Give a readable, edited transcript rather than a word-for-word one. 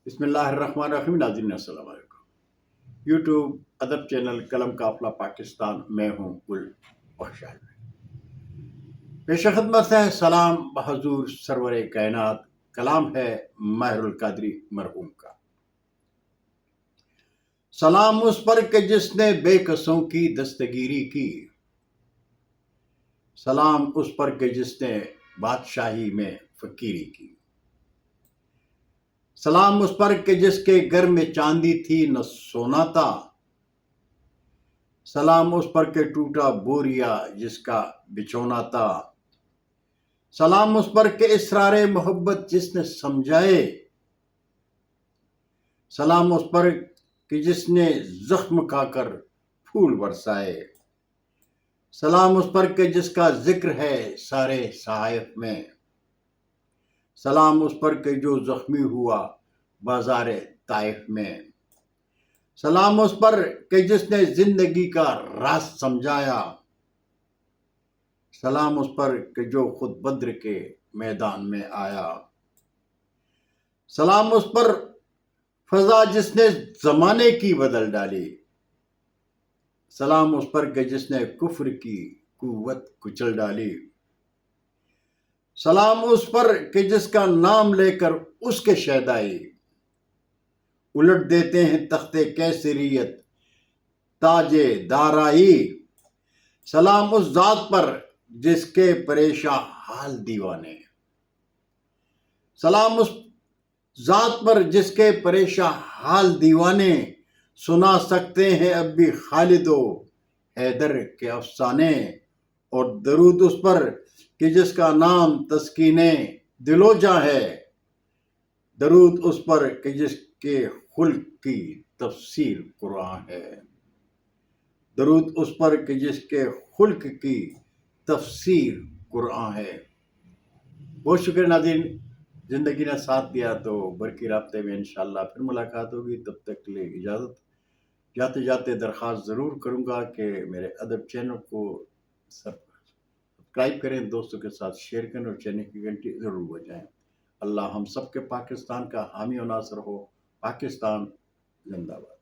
بسم اللہ الرحمن الرحیم. ناظرین السلام علیکم. یوٹیوب ادب چینل قلم قافلہ پاکستان میں ہوں گل بخشال. پیش خدمت ہے سلام بحضور سرور کائنات. کلام ہے ماہر القادری مرحوم کا. سلام اس پر کہ جس نے بے کسوں کی دستگیری کی. سلام اس پر کہ جس نے بادشاہی میں فقیری کی. سلام اس پر کہ جس کے گھر میں چاندی تھی نہ سونا تھا. سلام اس پر کہ ٹوٹا بوریا جس کا بچھونا تھا. سلام اس پر کہ اسرار محبت جس نے سمجھائے. سلام اس پر کہ جس نے زخم کھا کر پھول برسائے. سلام اس پر کہ جس کا ذکر ہے سارے صحائف میں. سلام اس پر کہ جو زخمی ہوا بازار طائف میں. سلام اس پر کہ جس نے زندگی کا راز سمجھایا. سلام اس پر کہ جو خود بدر کے میدان میں آیا. سلام اس پر فضا جس نے زمانے کی بدل ڈالی. سلام اس پر کہ جس نے کفر کی قوت کچل ڈالی. سلام اس پر کہ جس کا نام لے کر اس کے شیدائی الٹ دیتے ہیں تخت کیسریت تاج دارائی. سلام اس ذات پر جس کے پریشاں حال دیوانے. سلام اس ذات پر جس کے پریشاں حال دیوانے سنا سکتے ہیں اب بھی خالد و حیدر کے افسانے. اور درود اس پر کہ جس کا نام تسکین دل و جاں ہے. درود اس پر کہ جس کے خلق کی تفسیر قرآن ہے. درود اس پر کہ جس کے خلق کی تفسیر قرآن ہے. بہت شکریہ ناظرین. زندگی نے ساتھ دیا تو برقی رابطے میں انشاءاللہ پھر ملاقات ہوگی. تب تک کے لیے اجازت. جاتے جاتے درخواست ضرور کروں گا کہ میرے ادب چینل کو سبسکرائب کریں، دوستوں کے ساتھ شیئر کریں اور چینل کی گھنٹی ضرور بجائیں. اللہ ہم سب کے پاکستان کا حامی و ناصر ہو. پاکستان زندہ باد.